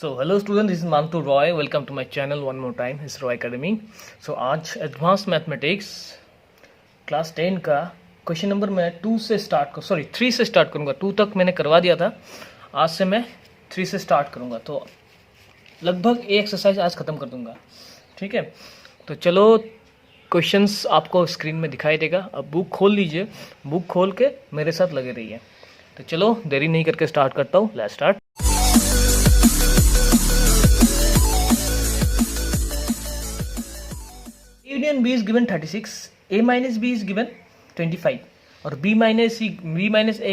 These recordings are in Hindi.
So hello students, this is Mantu Roy. Welcome to my channel one more time. It's Roy Academy. So आज एडवांस मैथमेटिक्स क्लास 10 का क्वेश्चन नंबर मैं 3 से स्टार्ट करूँगा। 2 तक मैंने करवा दिया था, आज से मैं 3 से स्टार्ट करूँगा। तो लगभग ये एक्सरसाइज आज ख़त्म कर दूँगा, ठीक है। तो चलो क्वेश्चंस आपको स्क्रीन में दिखाई देगा। अब बुक खोल लीजिए, बुक खोल के मेरे साथ लगे रहिए। तो चलो देरी नहीं करके स्टार्ट करता हूँ। Let's start. Union B is given 36, A minus B is given 25 और B minus A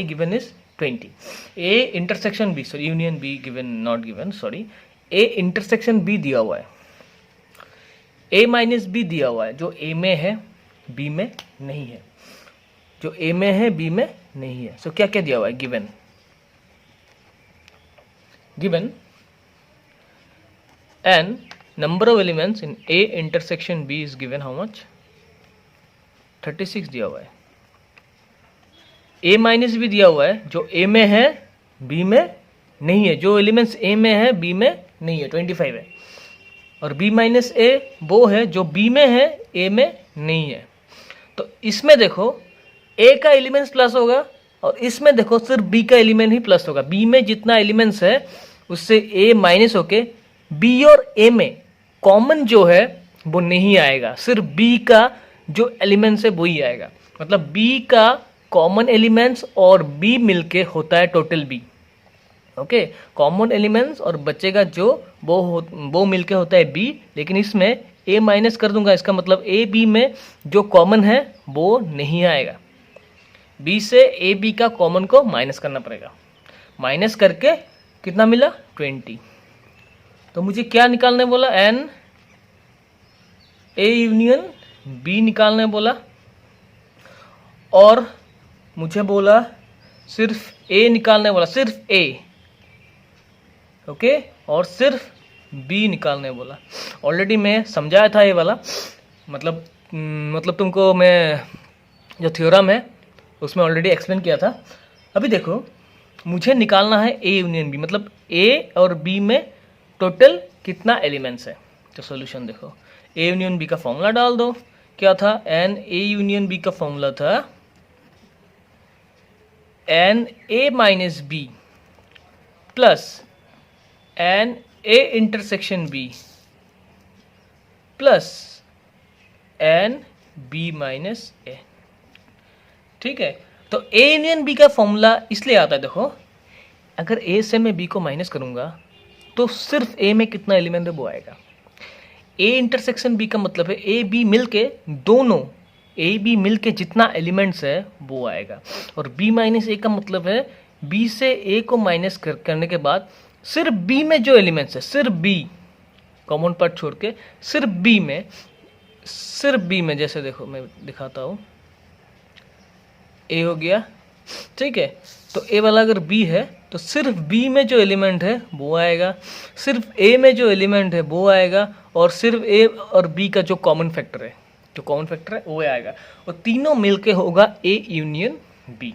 given is 20. A intersection B, sorry union B given not given, sorry, A intersection B दिया हुआ है, A minus B दिया हुआ है, जो A में है B में नहीं है, जो A में है B में नहीं है। सो क्या क्या दिया हुआ है? given and number of elements in A intersection B is given how much? 36 दिया हुआ है। A माइनस B दिया हुआ है, जो A में है B में नहीं है, जो एलिमेंट्स A में है B में नहीं है, 25 है। और B माइनस A वो है जो B में है A में नहीं है। तो इसमें देखो A का एलिमेंट्स प्लस होगा और इसमें देखो सिर्फ B का एलिमेंट ही प्लस होगा। B में जितना एलिमेंट्स है उससे A माइनस होके B और A में कॉमन जो है वो नहीं आएगा, सिर्फ B का जो एलिमेंट्स है वही आएगा। मतलब B का कॉमन एलिमेंट्स और B मिलके होता है total B। Okay, common elements और बचेगा जो वो मिलके होता है B, लेकिन इसमें A माइनस कर दूंगा, इसका मतलब A B में जो कॉमन है वो नहीं आएगा। B से A B का कॉमन को माइनस करना पड़ेगा। माइनस करके कितना मिला? 20। तो मुझे क्या निकालने बोला? एन ए यूनियन बी निकालने बोला और मुझे बोला सिर्फ ए निकालने बोला, सिर्फ ए, ओके, और सिर्फ बी निकालने बोला। ऑलरेडी मैं समझाया था ये वाला, मतलब तुमको मैं जो थ्योरम है उसमें ऑलरेडी एक्सप्लेन किया था। अभी देखो मुझे निकालना है ए यूनियन बी, मतलब ए और बी में टोटल कितना एलिमेंट्स है। तो सॉल्यूशन देखो, ए यूनियन बी का फॉर्मूला डाल दो। क्या था? एन ए यूनियन बी का फॉर्मूला था n A minus B plus n A intersection B plus n B minus A, ठीक है। तो ए यूनियन बी का फॉर्मूला इसलिए आता है, देखो अगर ए से मैं बी को माइनस करूंगा तो सिर्फ ए में कितना एलिमेंट है वो आएगा। ए इंटरसेक्शन बी का मतलब है ए बी मिलके, दोनों ए बी मिलके जितना एलिमेंट्स है वो आएगा। और बी माइनस ए का मतलब है बी से ए को माइनस करने के बाद सिर्फ बी में जो एलिमेंट्स है, सिर्फ बी कॉमन पार्ट छोड़ के सिर्फ बी में, जैसे देखो मैं दिखाता हूँ, ए हो गया, ठीक है। तो ए वाला अगर बी है तो सिर्फ बी में जो एलिमेंट है वो आएगा, सिर्फ ए में जो एलिमेंट है वो आएगा, और सिर्फ ए और बी का जो कॉमन फैक्टर है वो आएगा। और तीनों मिलके होगा ए यूनियन बी।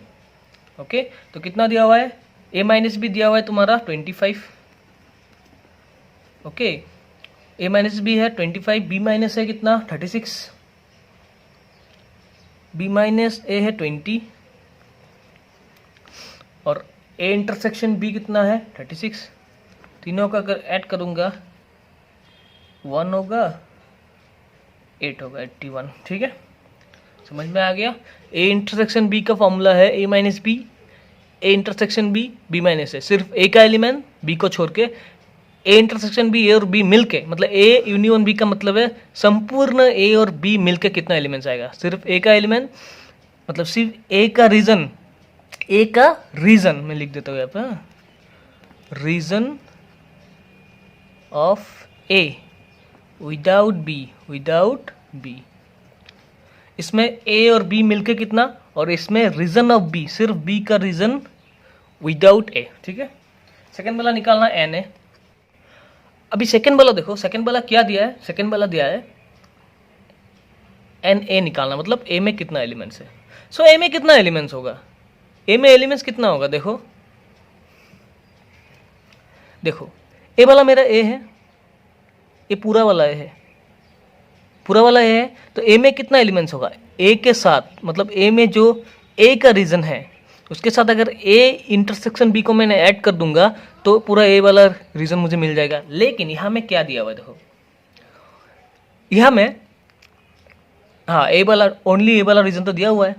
ओके, तो कितना दिया हुआ है? ए माइनस बी दिया हुआ है तुम्हारा 25। ओके, ए माइनस बी है 25, बी माइनस है कितना? 36, बी माइनस ए है 20 और ए इंटरसेक्शन बी कितना है? 36। तीनों का अगर ऐड करूंगा 1 होगा, 8 होगा, 81, ठीक है। समझ में आ गया? ए इंटरसेक्शन बी का फॉर्मूला है A minus B, A intersection B, B minus है, सिर्फ ए का एलिमेंट बी को छोड़ के, ए इंटरसेक्शन बी, ए और बी मिलके, मतलब ए यूनियन बी का मतलब है संपूर्ण ए और बी मिलके कितना एलिमेंट्स आएगा? सिर्फ ए का एलिमेंट, मतलब सिर्फ ए का रीजन मैं लिख देता हूँ यहाँ पे, region of A without B, इसमें ए और बी मिलके कितना, और इसमें रीजन ऑफ बी, सिर्फ बी का रीजन विदाउट ए, ठीक है। सेकेंड वाला निकालना एन है। अभी सेकेंड वाला देखो, सेकेंड वाला क्या दिया है? सेकेंड वाला दिया है एन ए निकालना, मतलब ए में कितना एलिमेंट्स है। सो ए में कितना एलिमेंट्स होगा? ए में एलिमेंट्स कितना होगा? देखो ए वाला मेरा ए है, ये पूरा वाला ए है, पूरा वाला ए है, तो ए में कितना एलिमेंट्स होगा, ए के साथ, मतलब ए में जो ए का रीजन है उसके साथ अगर ए इंटरसेक्शन बी को मैंने ऐड कर दूंगा तो पूरा ए वाला रीजन मुझे मिल जाएगा। लेकिन यहाँ में क्या दिया हुआ है देखो, यहाँ में हाँ ए वाला, ओनली ए वाला रीजन तो दिया हुआ है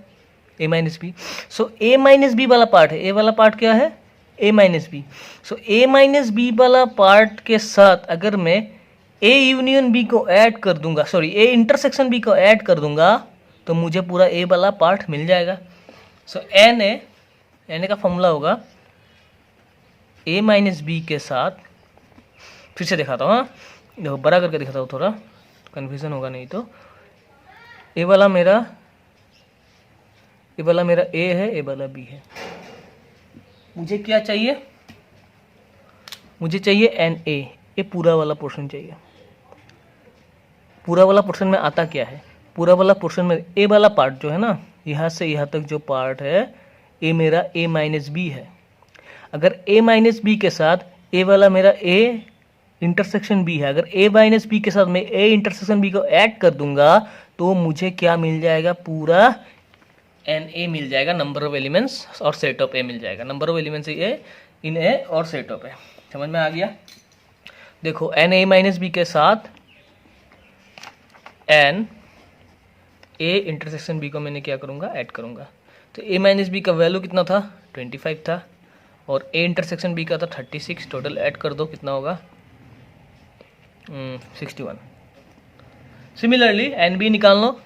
A minus B. So A minus B वाला पार्ट है, ए वाला पार्ट क्या है, A minus B. So A minus B वाला पार्ट के साथ अगर मैं ए यूनियन बी को ऐड कर दूंगा, सॉरी ए इंटरसेक्शन बी को ऐड कर दूंगा तो मुझे पूरा ए वाला पार्ट मिल जाएगा। सो एन ए का फॉर्मूला होगा ए माइनस बी के साथ, फिर से दिखाता हूँ, हाँ देखो बड़ा करके दिखाता हूँ, थोड़ा कन्फ्यूजन होगा नहीं तो। ए वाला मेरा ए है, ए वाला बी है। मुझे क्या चाहिए, मुझे चाहिए एन ए, ये पूरा वाला पोर्शन चाहिए। पूरा वाला पोर्शन में आता क्या है, पूरा वाला पोर्शन में ए वाला पार्ट जो है ना, यहाँ से यहाँ तक जो पार्ट है ये मेरा ए माइनस बी है। अगर ए माइनस बी के साथ ए वाला मेरा ए इंटरसेक्शन बी है, अगर ए माइनस बी के साथ मैं ए इंटरसेक्शन बी को ऐड कर दूंगा तो मुझे क्या मिल जाएगा, पूरा एन ए मिल जाएगा, नंबर ऑफ एलिमेंट्स और सेट ऑफ ए मिल जाएगा, नंबर ऑफ एलिमेंट्स ए इन ए और सेट ऑफ ए। समझ में आ गया। देखो एन ए माइनस बी के साथ एन ए इंटरसेक्शन बी को मैंने क्या करूँगा, ऐड करूँगा। तो ए माइनस बी का वैल्यू कितना था, 25 था, और ए इंटरसेक्शन बी का था 36। टोटल ऐड कर दो कितना होगा, 61। सिमिलरली एन बी निकाल लो,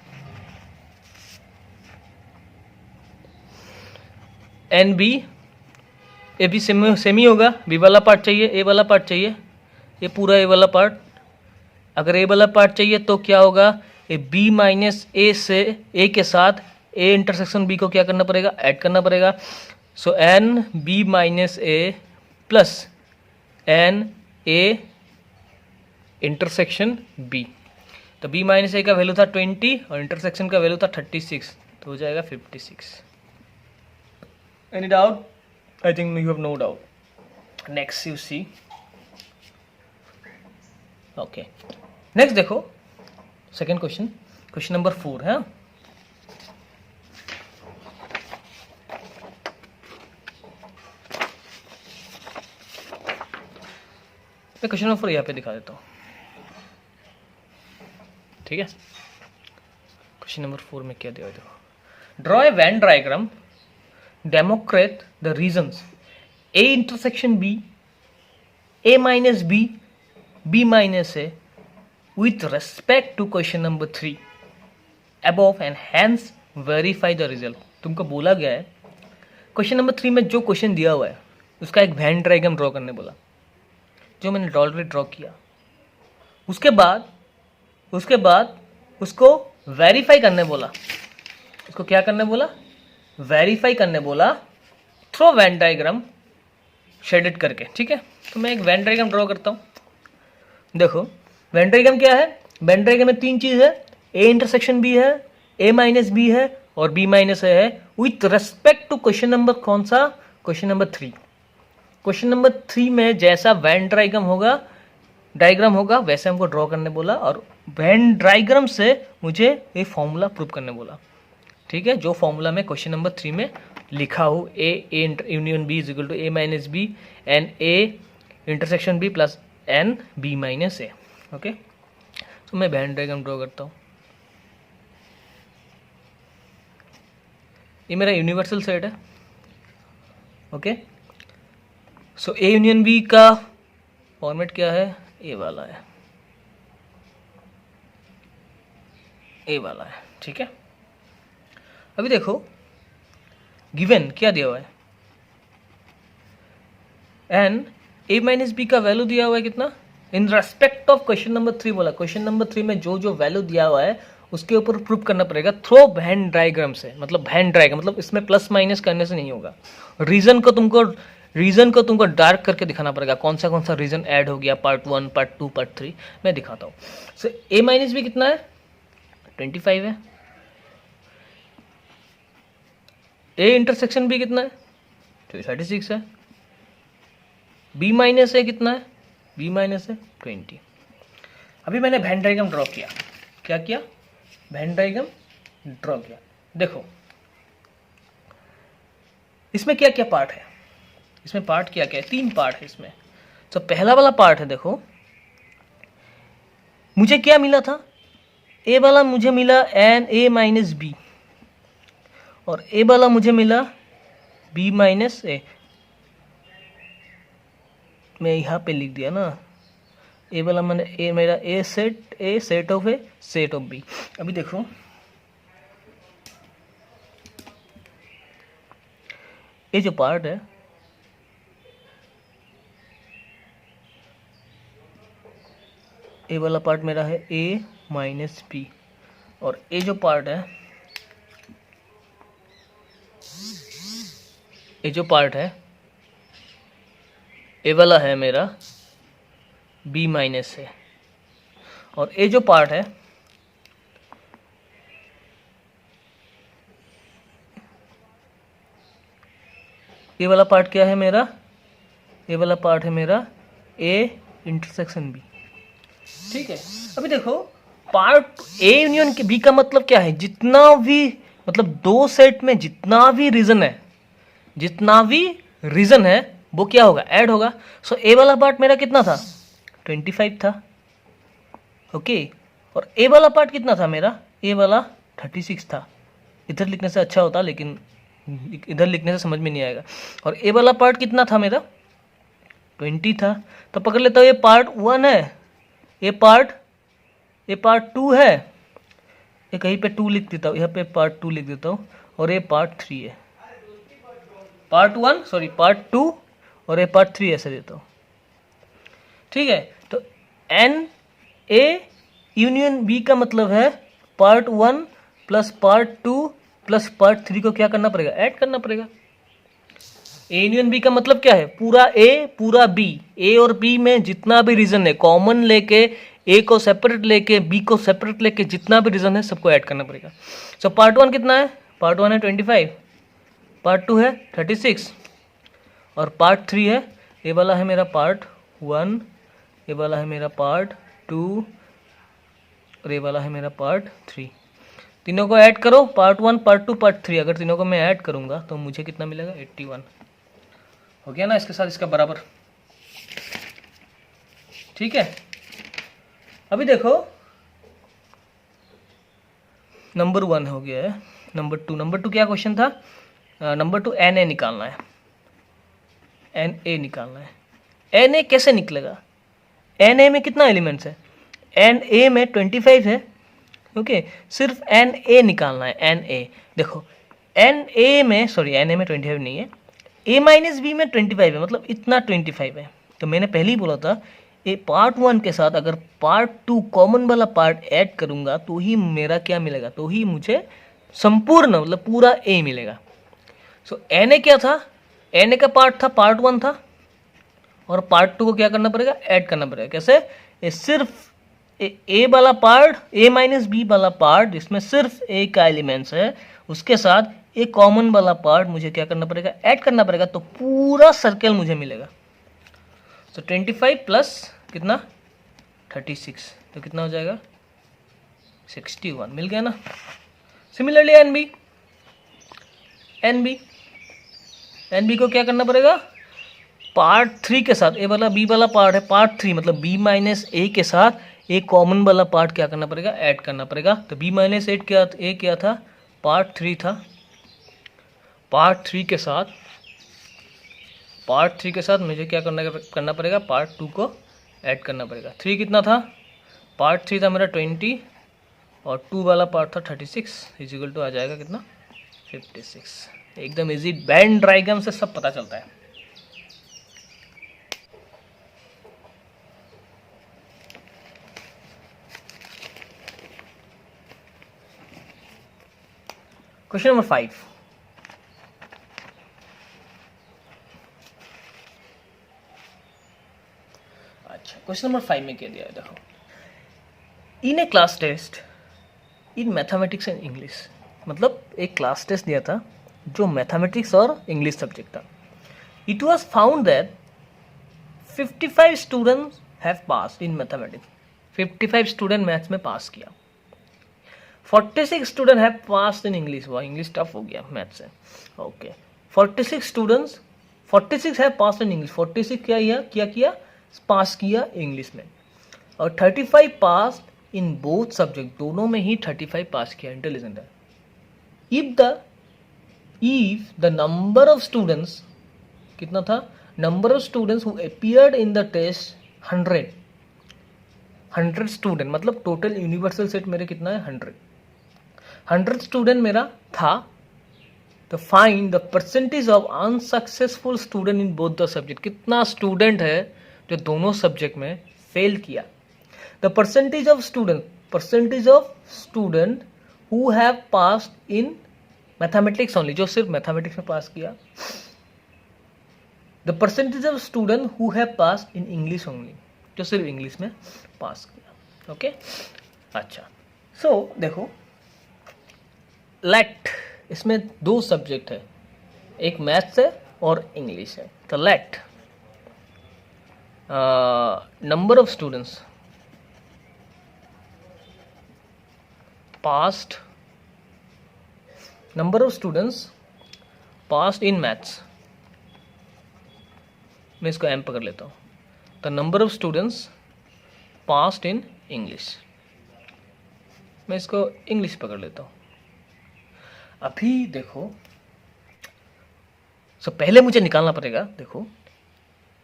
एन बी, ए भी सेम ही होगा, बी वाला पार्ट चाहिए, ए वाला पार्ट चाहिए, ये पूरा ए वाला पार्ट। अगर ए वाला पार्ट चाहिए तो क्या होगा, ए बी माइनस ए से ए के साथ ए इंटरसेक्शन बी को क्या करना पड़ेगा, ऐड करना पड़ेगा। So n B minus A plus n A intersection B. तो बी माइनस ए का वैल्यू था 20 और इंटरसेक्शन का वैल्यू था 36, तो हो जाएगा 56। Any doubt? I think you have no doubt. Next you see, okay next देखो सेकेंड क्वेश्चन, क्वेश्चन नंबर 4 है। मैं क्वेश्चन नंबर 4 यहाँ पे दिखा देता हूँ, ठीक है। क्वेश्चन नंबर 4 में क्या दिया है देखो, draw a Venn diagram demarcate the regions A intersection B, A minus B, B minus A with respect to question number 3 above and hence verify the result। तुमको बोला गया है क्वेश्चन नंबर 3 में जो क्वेश्चन दिया हुआ है उसका एक वेन डायग्राम ड्रॉ करने बोला, जो मैंने ऑलरेडी ड्रॉ किया। उसके बाद उसको वेरीफाई करने बोला। उसको क्या करने बोला, वेरीफाई करने बोला थ्रो वेन डायग्राम शेडेड करके, ठीक है। तो मैं एक वेन डायग्राम ड्रॉ करता हूँ। देखो वेन डायग्राम क्या है, वेन डायग्राम में 3 चीज है, ए इंटरसेक्शन बी है, ए माइनस बी है और बी माइनस ए है, with respect to question number कौन सा, क्वेश्चन नंबर 3। क्वेश्चन नंबर 3 में जैसा वेन डायग्राम होगा वैसे हमको ड्रॉ करने बोला, और वेन डायग्राम से मुझे ये फॉर्मूला प्रूव करने बोला, ठीक है। जो फॉर्मूला में क्वेश्चन नंबर 3 में लिखा हो, A union B is equal to A minus B and A intersection B plus n B minus A, okay. तो मैं वेन डायग्राम ड्रॉ करता हूँ। ये मेरा यूनिवर्सल सेट है, okay. So A union B का फॉर्मेट क्या है, ए वाला है, ए वाला है, ठीक है। अभी देखो गिवन क्या दिया हुआ है, एन ए माइनस बी का वैल्यू दिया हुआ है कितना, in respect of question number 3 बोला। क्वेश्चन नंबर 3 में जो जो वैल्यू दिया हुआ है उसके ऊपर प्रूव करना पड़ेगा थ्रो वेन डायग्राम से। मतलब वेन डायग्राम मतलब इसमें प्लस माइनस करने से नहीं होगा, रीजन को तुमको डार्क करके दिखाना पड़ेगा, कौन सा रीजन ऐड हो गया, पार्ट 1, पार्ट 2, पार्ट 3। मैं दिखाता हूँ। सो ए माइनस बी कितना है, 25 है। ए इंटरसेक्शन बी कितना है, 36 है। बी माइनस ए कितना है, b माइनस है 20। अभी मैंने वेन डायग्राम ड्रॉ किया, क्या किया, वेन डायग्राम ड्रॉ किया। देखो इसमें क्या क्या पार्ट है, इसमें पार्ट क्या क्या है, 3 पार्ट है इसमें। तो पहला वाला पार्ट है, देखो मुझे क्या मिला था, ए वाला मुझे मिला एन ए माइनस बी, और ए वाला मुझे मिला बी माइनस ए। मैं यहाँ पे लिख दिया ना, ए वाला मैंने ए मेरा A set of A set of B. अभी देखो ये जो पार्ट है, ए वाला पार्ट मेरा है ए माइनस बी, और ए जो पार्ट है, ये जो पार्ट है ए वाला है मेरा बी माइनस है, और ए जो पार्ट है ये वाला पार्ट क्या है मेरा, ये वाला पार्ट है मेरा ए इंटरसेक्शन बी। ठीक है, अभी देखो पार्ट ए यूनियन बी का मतलब क्या है, जितना भी मतलब दो सेट में जितना भी रीजन है, जितना भी रीजन है वो क्या होगा, ऐड होगा। सो ए वाला पार्ट मेरा कितना था, 25 था, ओके। और ए वाला पार्ट कितना था मेरा, ए वाला 36 था। इधर लिखने से अच्छा होता लेकिन इधर लिखने से समझ में नहीं आएगा। और ए वाला पार्ट कितना था मेरा, 20 था। तो पकड़ लेता हूँ ये पार्ट 1 है, ये पार्ट 2 है, ये कहीं पे 2 लिख देता हूँ, यहाँ पे पार्ट 2 लिख देता हूँ, और ये पार्ट 3 है, पार्ट 2 और ये पार्ट 3 ऐसे देता हूँ। ठीक है, तो एन ए यूनियन बी का मतलब है part 1 plus part 2 plus part 3 को क्या करना पड़ेगा, ऐड करना पड़ेगा। ए यूनियन बी का मतलब क्या है, पूरा ए पूरा बी, ए और बी में जितना भी रीजन है कॉमन लेके, ए को सेपरेट लेके बी को सेपरेट लेके जितना भी रीजन है सबको ऐड करना पड़ेगा। सो पार्ट 1 कितना है, पार्ट 1 है 25, पार्ट 2 है 36, और पार्ट 3 है, ये वाला है मेरा पार्ट 1, ये वाला है मेरा पार्ट 2, और ये वाला है मेरा पार्ट 3। तीनों को ऐड करो, पार्ट 1 पार्ट 2 पार्ट 3, अगर तीनों को मैं ऐड करूंगा तो मुझे कितना मिलेगा, 81 हो गया ना, इसके साथ इसका बराबर। ठीक है, अभी देखो नंबर 1 हो गया है। नंबर 2 क्या क्वेश्चन था, नंबर 2 एन ए निकालना है, एन ए निकालना है। एन ए कैसे निकलेगा, एन ए में कितना एलिमेंट्स है, एन ए में 25 है, ओके। सिर्फ एन ए निकालना है, एन ए। देखो एन ए में 25 नहीं है, ए माइनस बी में 25 है, मतलब इतना 25 है। तो मैंने पहले ही बोला था ए पार्ट 1 के साथ अगर पार्ट 2 कॉमन वाला पार्ट ऐड करूंगा तो ही मेरा क्या मिलेगा, तो ही मुझे संपूर्ण मतलब पूरा ए मिलेगा। सो एन ए क्या था, एन ए का पार्ट था पार्ट 1 था, और पार्ट 2 को क्या करना पड़ेगा, ऐड करना पड़ेगा। कैसे, ये सिर्फ ए वाला पार्ट, ए माइनस बी वाला पार्ट जिसमें सिर्फ ए का एलिमेंट्स है, उसके साथ एक कॉमन वाला पार्ट मुझे क्या करना पड़ेगा, ऐड करना पड़ेगा, तो पूरा सर्कल मुझे मिलेगा। तो 25 प्लस कितना 36, तो कितना हो जाएगा 61, मिल गया ना। सिमिलरली एन बी को क्या करना पड़ेगा, पार्ट 3 के साथ, ए वाला बी वाला पार्ट है पार्ट 3, मतलब बी माइनस ए के साथ एक कॉमन वाला पार्ट क्या करना पड़ेगा, ऐड करना पड़ेगा। तो बी माइनस ए क्या था, पार्ट 3 था, पार्ट 3 के साथ मुझे क्या करना पड़ेगा, पार्ट 2 को ऐड करना पड़ेगा। 3 कितना था, पार्ट 3 था मेरा 20, और 2 वाला पार्ट था 36, इजिकल टू आ जाएगा कितना 56। एकदम इजी, वेन डायग्राम से सब पता चलता है। क्वेश्चन नंबर 5, अच्छा क्वेश्चन नंबर 5 में क्या दिया है, देखो in a class test in mathematics and English, मतलब एक क्लास टेस्ट दिया था जो मैथमेटिक्स और इंग्लिश सब्जेक्ट था। It was found that 55 students have passed in mathematics, 55 student maths में पास किया। 46 student have passed in English, वो इंग्लिश टफ हो गया मैथ से, okay. 46 students, 46 have passed in English, 46 क्या किया पास किया इंग्लिश में, और 35 पास इन बोथ सब्जेक्ट, दोनों में ही 35 पास किया, इंटेलिजेंट है। If the number of students कितना था, number of students who appeared in the test 100 student, मतलब टोटल यूनिवर्सल सेट मेरे कितना है 100 स्टूडेंट मेरा था, तो find the percentage of unsuccessful student in both the subject, कितना स्टूडेंट है जो दोनों सब्जेक्ट में फेल किया। The percentage of student who have passed in mathematics only, जो सिर्फ मैथमेटिक्स में पास किया। The percentage of student who have passed in English only, जो सिर्फ इंग्लिश में पास किया, ओके। अच्छा, सो देखो लेट, इसमें 2 सब्जेक्ट है, एक मैथ्स है और इंग्लिश है, तो let number of students passed, number of students passed in maths, मैं इसको एम पकड़ लेता हूँ, तो number of students passed in English, मैं इसको इंग्लिश पकड़ लेता हूँ। अभी देखो, सो पहले मुझे निकालना पड़ेगा, देखो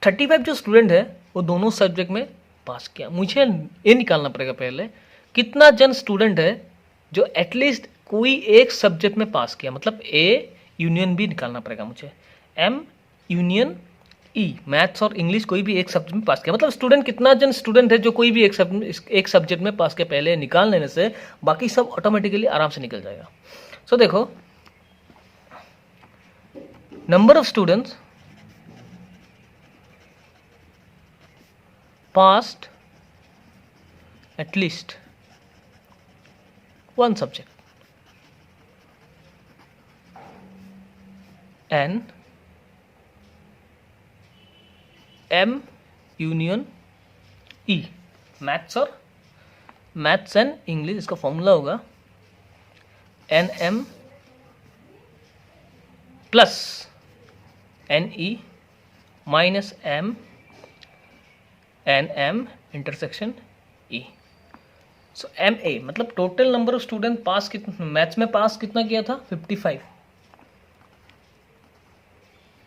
35 जो स्टूडेंट है वो दोनों सब्जेक्ट में पास किया, मुझे ये निकालना पड़ेगा पहले कितना जन स्टूडेंट है जो एटलीस्ट कोई एक सब्जेक्ट में पास किया, मतलब ए यूनियन बी निकालना पड़ेगा मुझे, एम यूनियन ई, मैथ्स और इंग्लिश कोई भी एक सब्जेक्ट में पास किया, मतलब स्टूडेंट कितना जन स्टूडेंट है जो कोई भी एक सब्जेक्ट में पास किया, पहले निकाल लेने से बाकी सब ऑटोमेटिकली आराम से निकल जाएगा। सो देखो number of students passed at least one subject, and M union E, maths and English, इसका फॉर्मूला होगा NM plus NE minus M NM intersection E। सो MA मतलब टोटल नंबर ऑफ स्टूडेंट पास कितना, मैथ्स में पास कितना किया था 55,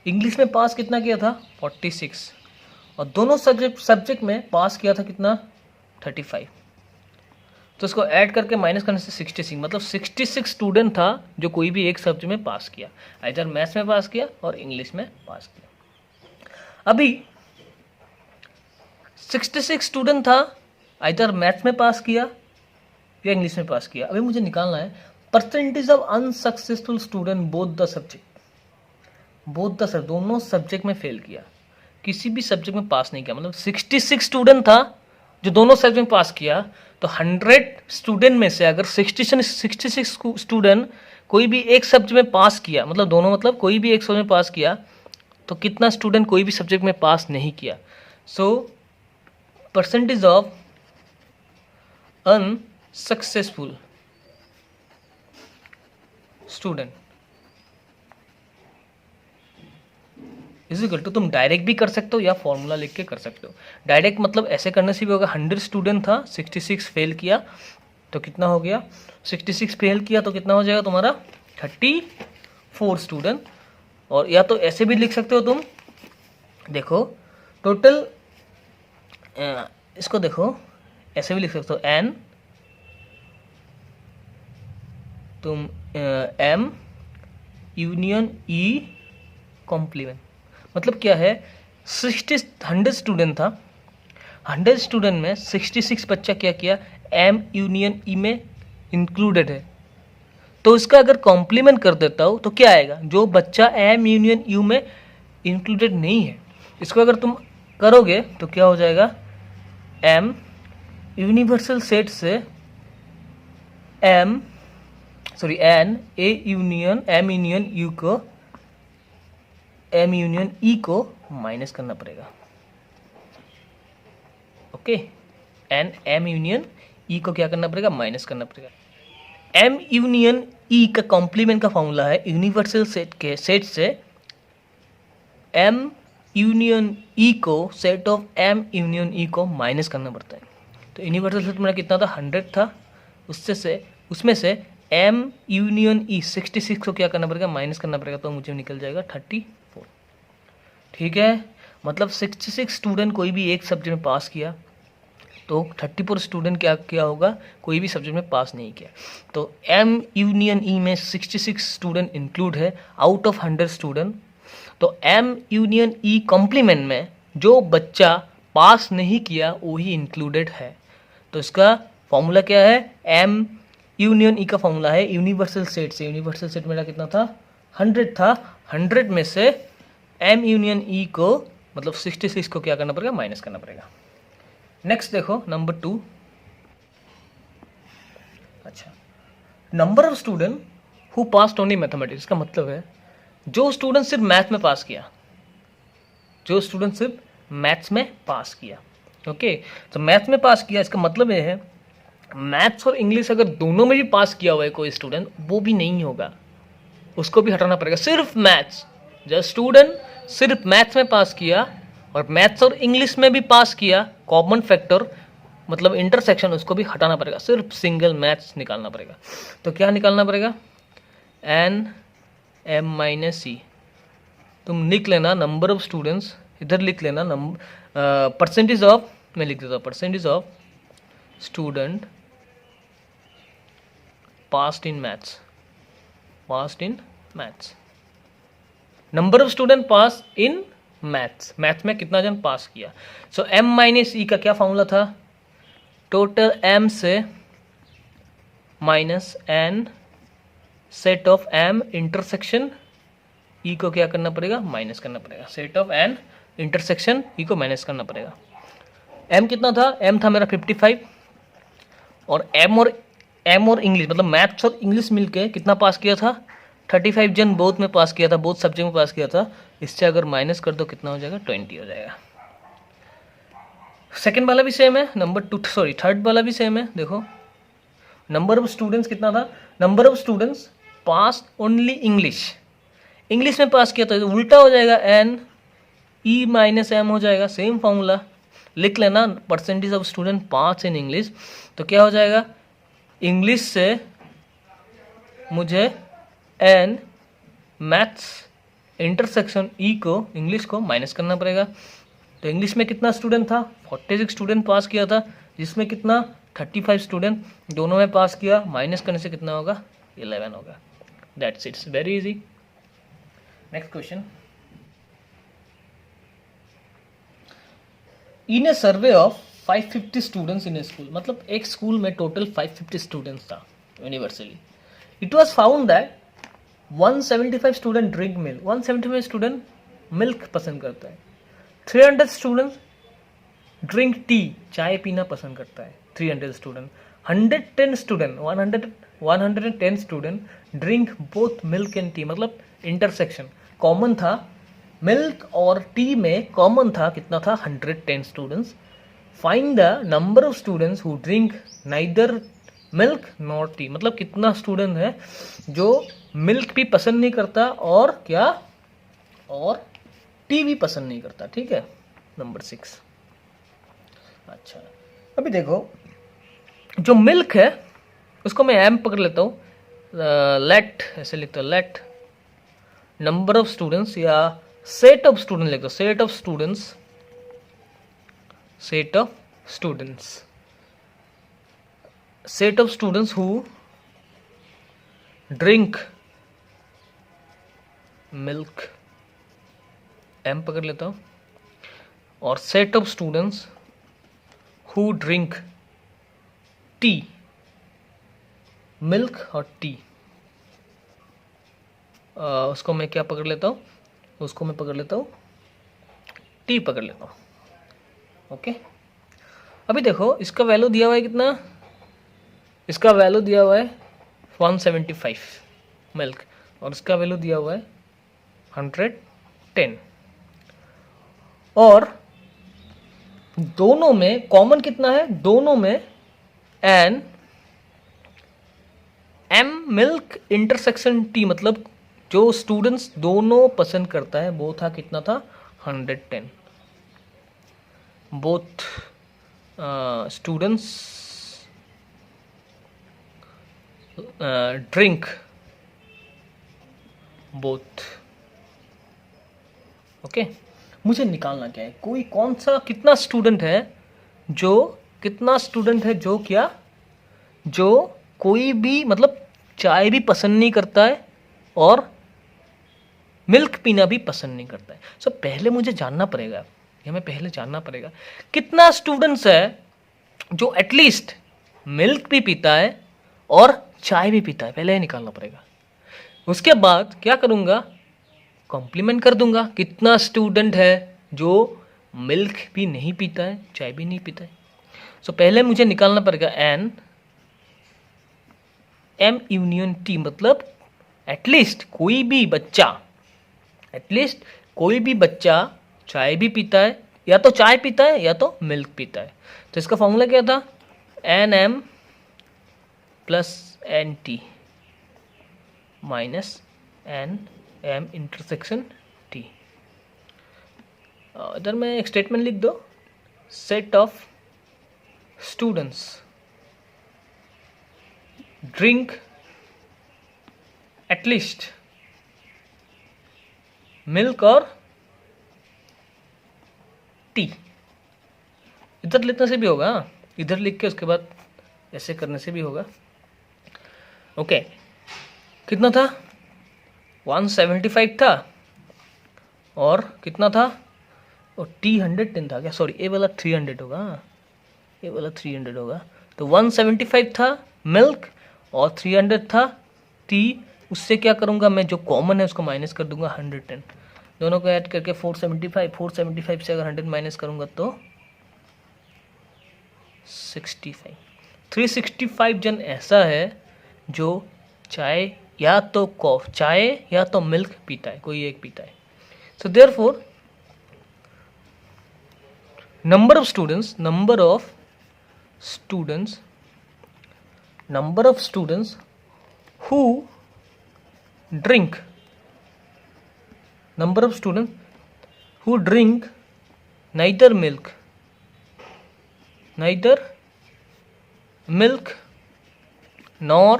इंग्लिश में पास कितना किया था 46, और दोनों सब्जेक्ट में पास किया था कितना 35, तो इसको ऐड करके माइनस करने से 66, मतलब 66 स्टूडेंट था जो कोई भी एक सब्जेक्ट में पास किया, इधर मैथ्स में पास किया और इंग्लिश में पास किया। अभी 66 स्टूडेंट था, इधर मैथ्स में पास किया या इंग्लिश में पास किया। अभी मुझे निकालना है percentage of unsuccessful student both the subject, दोनों सब्जेक्ट में फेल किया, किसी भी सब्जेक्ट में पास नहीं किया, मतलब 66 स्टूडेंट था जो दोनों सब्जेक्ट में पास किया, तो 100 स्टूडेंट में से अगर 66 स्टूडेंट कोई भी एक सब्जेक्ट में पास किया, मतलब दोनों, मतलब कोई भी एक सब्जेक्ट में पास किया, तो कितना स्टूडेंट कोई भी सब्जेक्ट में पास नहीं किया। So percentage of unsuccessful student is equal to, तुम डायरेक्ट भी कर सकते हो या फॉर्मूला लिख के कर सकते हो। डायरेक्ट मतलब ऐसे करने से भी होगा, 100 स्टूडेंट था, 66 फेल किया, तो कितना हो गया 66 फेल किया तो कितना हो जाएगा तुम्हारा 34 स्टूडेंट। और या तो ऐसे भी लिख सकते हो तुम, देखो टोटल, इसको देखो ऐसे भी लिख सकते हो, एन तुम एम यूनियन ई कॉम्प्लीमेंट, मतलब क्या है 100 स्टूडेंट था, 100 स्टूडेंट में 66 बच्चा क्या किया एम यूनियन ई में इंक्लूडेड है, तो इसका अगर कॉम्प्लीमेंट कर देता हूँ तो क्या आएगा, जो बच्चा एम यूनियन यू में इंक्लूडेड नहीं है, इसको अगर तुम करोगे तो क्या हो जाएगा, एम यूनिवर्सल सेट से n A union M union U को एम यूनियन ई को माइनस करना पड़ेगा। Okay, and M union E को क्या करना पड़ेगा, माइनस करना पड़ेगा। एम यूनियन ई का कॉम्प्लीमेंट का फॉर्मूला है यूनिवर्सल सेट के सेट से एम यूनियन ई को set of M union E को माइनस करना पड़ता है। तो यूनिवर्सल सेट मेरा कितना था, 100 था, उसमें से एम यूनियन ई 66 को क्या करना पड़ेगा, माइनस करना पड़ेगा, तो मुझे निकल जाएगा 34। ठीक है, मतलब 66 स्टूडेंट कोई भी एक सब्जेक्ट में पास किया तो 34 स्टूडेंट क्या किया होगा, कोई भी सब्जेक्ट में पास नहीं किया। तो एम यूनियन ई में 66 स्टूडेंट इंक्लूड है आउट ऑफ 100 स्टूडेंट। तो एम यूनियन ई कॉम्प्लीमेंट में जो बच्चा पास नहीं किया वही इंक्लूडेड है। तो इसका फॉर्मूला क्या है, एम यूनियन ई का फॉर्मूला है यूनिवर्सल सेट से, यूनिवर्सल सेट मेरा कितना था, 100 था, 100 में से एम यूनियन ई को मतलब 66 को क्या करना पड़ेगा, माइनस करना पड़ेगा। नेक्स्ट देखो नंबर 2। अच्छा, number of student who passed only mathematics, का मतलब है जो स्टूडेंट सिर्फ मैथ्स में पास किया, जो स्टूडेंट सिर्फ मैथ्स में पास किया। ओके, तो मैथ्स में पास किया, इसका मतलब ये है मैथ्स और इंग्लिश अगर दोनों में भी पास किया हुआ है कोई स्टूडेंट, वो भी नहीं होगा, उसको भी हटाना पड़ेगा। सिर्फ मैथ्स, जो स्टूडेंट सिर्फ मैथ्स में पास किया और मैथ्स और इंग्लिश में भी पास किया, कॉमन फैक्टर मतलब इंटरसेक्शन, उसको भी हटाना पड़ेगा, सिर्फ सिंगल मैथ्स निकालना पड़ेगा। तो क्या निकालना पड़ेगा, एन एम माइनस सी। तुम लिख लेना नंबर ऑफ स्टूडेंट्स, इधर लिख लेना परसेंटेज ऑफ, मैं लिख देता हूँ percentage of student passed in maths, passed in maths, number of student pass in maths, maths में कितना जन पास किया। सो एम माइनस ई का क्या फॉर्मूला था, टोटल एम से minus n set of M intersection E को क्या करना पड़ेगा, माइनस करना पड़ेगा, set of n intersection E को माइनस करना पड़ेगा। एम कितना था, एम था मेरा 55 और एम और इंग्लिश मतलब मैथ्स और इंग्लिश मिलके कितना पास किया था, 35 जन बोथ में पास किया था, बोथ सब्जेक्ट में पास किया था। इससे अगर माइनस कर दो कितना हो जाएगा, 20 हो जाएगा। सेकेंड वाला भी सेम है, थर्ड वाला भी सेम है। देखो नंबर ऑफ स्टूडेंट्स कितना था, number of students pass only English, English में पास किया तो उल्टा हो जाएगा, एन ई माइनस एम हो जाएगा, सेम फॉर्मूला लिख लेना, percentage of student pass in English. तो क्या हो जाएगा, इंग्लिश से मुझे एन मैथ्स इंटरसेक्शन ई को इंग्लिश को माइनस करना पड़ेगा। तो इंग्लिश में कितना स्टूडेंट था, 46 स्टूडेंट पास किया था, जिसमें कितना 35 स्टूडेंट दोनों में पास किया, माइनस करने से कितना होगा, 11 होगा। That's it's very easy. Next question, in A survey of 550 students in A school, मतलब एक स्कूल में टोटल 550 स्टूडेंट्स था universally. It was found that 175 student drink milk, 175 student milk पसंद करता है, 300 स्टूडेंट ड्रिंक टी, चाय पीना पसंद करता है 300 student, 110 student 110 student drink both milk and T, मतलब इंटरसेक्शन कॉमन था, मिल्क और टी में कॉमन था कितना था, 110 students. Find the number of students who drink neither milk not T, मतलब कितना स्टूडेंट है जो मिल्क भी पसंद नहीं करता और क्या, और टी भी पसंद नहीं करता। ठीक है, नंबर 6। अच्छा, अभी देखो जो मिल्क है उसको मैं एम पकड़ लेता हूँ, लेट ऐसे लिखता हूँ, लेट नंबर ऑफ स्टूडेंट्स या सेट ऑफ स्टूडेंट लिखता हूँ, set of students, set of students, set of students who drink milk, m पकड़ लेता हूँ, और set of students who drink tea, milk और टी, उसको मैं क्या पकड़ लेता हूँ, उसको मैं पकड़ लेता हूँ टी पकड़ लेता हूँ। ओके, अभी देखो इसका वैल्यू दिया हुआ है कितना, इसका वैल्यू दिया हुआ है 175 मिल्क और इसका वैल्यू दिया हुआ है 110, और दोनों में कॉमन कितना है, दोनों में n M milk intersection T, मतलब जो स्टूडेंट्स दोनों पसंद करता है वो था, कितना था, 110। Both students drink both. Okay, मुझे निकालना क्या है, कोई कौन सा कितना स्टूडेंट है जो, कितना स्टूडेंट है जो क्या, जो कोई भी मतलब चाय भी पसंद नहीं करता है और मिल्क पीना भी पसंद नहीं करता है। सो पहले मुझे जानना पड़ेगा, हमें पहले जानना पड़ेगा कितना स्टूडेंट्स है जो एटलीस्ट मिल्क भी पीता है और चाय भी पीता है, पहले ये निकालना पड़ेगा। उसके बाद क्या करूँगा, कॉम्प्लीमेंट कर दूंगा, कितना स्टूडेंट है जो मिल्क भी नहीं पीता है, चाय भी नहीं पीता है। सो पहले मुझे निकालना पड़ेगा एन एम यूनियन टी, मतलब एटलीस्ट कोई भी बच्चा, एटलीस्ट कोई भी बच्चा चाय भी पीता है, या तो चाय पीता है या तो मिल्क पीता है। तो इसका फॉर्मूला क्या था, n M plus n T minus n M intersection T. इधर में एक स्टेटमेंट लिख दो, set of students drink at least milk और टी। इधर लिखने से भी होगा, इधर लिख के उसके बाद ऐसे करने से भी होगा। ओके, कितना था, 175 था और कितना था, और टी 110 था क्या, सॉरी ए वाला 300 होगा, ये वाला 300 होगा। तो 175 था मिल्क और 300 था टी। उससे क्या करूँगा मैं, जो कॉमन है उसको माइनस कर दूंगा 110, दोनों को ऐड करके 475, 475 से अगर 100 माइनस करूँगा तो 65। 365 जन ऐसा है जो चाय या तो चाय या तो मिल्क पीता है, कोई एक पीता है। So therefore number of students who drink neither milk nor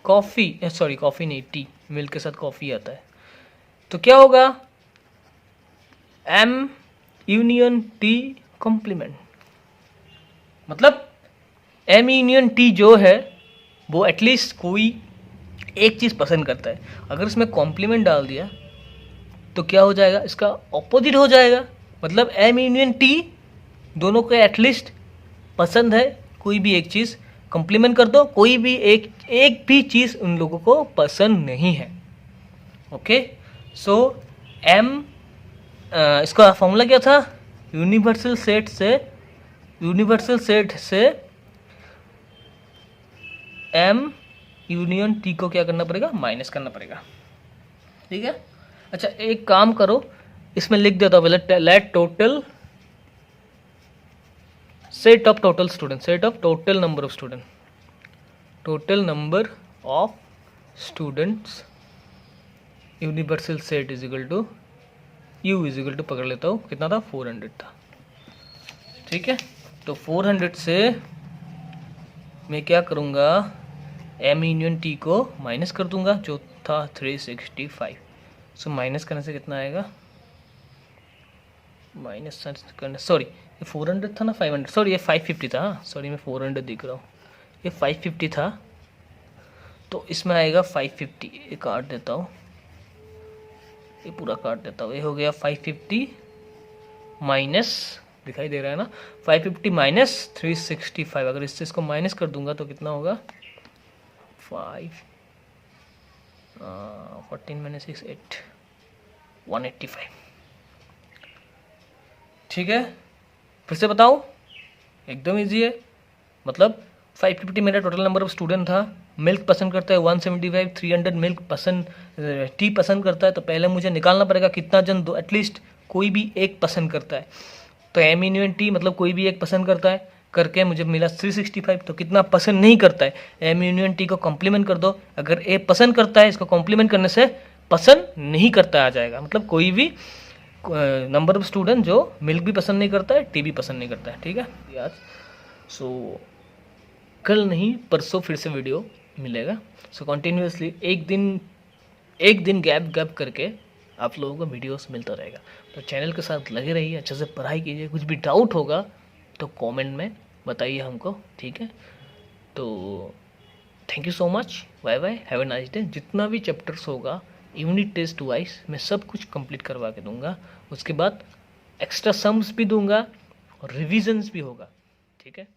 coffee, sorry coffee नहीं, टी, मिल्क के साथ कॉफ़ी आता है, तो क्या होगा, एम यूनियन टी कॉम्प्लीमेंट, मतलब एम यूनियन टी जो है वो एटलीस्ट कोई एक चीज़ पसंद करता है। अगर इसमें कॉम्प्लीमेंट डाल दिया तो क्या हो जाएगा, इसका ऑपोजिट हो जाएगा, मतलब एम यूनियन टी दोनों को एटलीस्ट पसंद है कोई भी एक चीज़, कॉम्प्लीमेंट कर दो कोई भी एक भी चीज़ उन लोगों को पसंद नहीं है। ओके, सो एम, इसका फॉर्मूला क्या था, यूनिवर्सल सेट से एम यूनियन टी को क्या करना पड़ेगा, माइनस करना पड़ेगा, ठीक है। अच्छा एक काम करो, इसमें लिख देता हूँ पहले, let total set of total student, set of total number of students universal set is equal to U is equal to, पकड़ लेता हूँ कितना था, 400 था, ठीक है। तो 400 से मैं क्या करूँगा, एम यूनियन टी को माइनस कर दूंगा जो था 365। सो माइनस करने से कितना आएगा, माइनस करने, सॉरी ये 400 था ना, 500, सॉरी ये 550 था, सॉरी मैं 400 दिख रहा हूँ, ये 550 था, तो इसमें आएगा 550, ये काट देता हूँ, ये पूरा काट देता हूँ, ये हो गया 550 माइनस, दिखाई दे रहा है ना, 550 माइनस 365, अगर इससे इसको माइनस कर दूंगा तो कितना होगा, 14 माइनस 6 8, 185, ठीक है। फिर से बताऊँ, एकदम इजी है, मतलब 550 मेरा टोटल नंबर ऑफ स्टूडेंट था, मिल्क पसंद करता है 175, 300 मिल्क पसंद, टी पसंद करता है, तो पहले मुझे निकालना पड़ेगा कितना जन, दो एटलीस्ट कोई भी एक पसंद करता है। तो एम यूनियन टी मतलब कोई भी एक पसंद करता है, करके मुझे मिला 365। तो कितना पसंद नहीं करता है, एम यूनियन टी को कॉम्प्लीमेंट कर दो। अगर ए पसंद करता है, इसको कॉम्प्लीमेंट करने से पसंद नहीं करता आ जाएगा। मतलब कोई भी नंबर ऑफ स्टूडेंट जो मिल्क भी पसंद नहीं करता है, टी भी पसंद नहीं करता है, ठीक है यार। सो कल नहीं परसों फिर से वीडियो मिलेगा। सो कंटिन्यूसली एक दिन गैप करके आप लोगों को वीडियोस मिलता रहेगा। तो चैनल के साथ लगे रहिए, अच्छे से पढ़ाई कीजिए। कुछ भी डाउट होगा तो कमेंट में बताइए हमको, ठीक है। तो thank you so much, bye bye, have a nice day. जितना भी चैप्टर्स होगा यूनिट टेस्ट वाइज मैं सब कुछ कंप्लीट करवा के दूंगा। उसके बाद एक्स्ट्रा सम्स भी दूंगा और रिविजन्स भी होगा, ठीक है।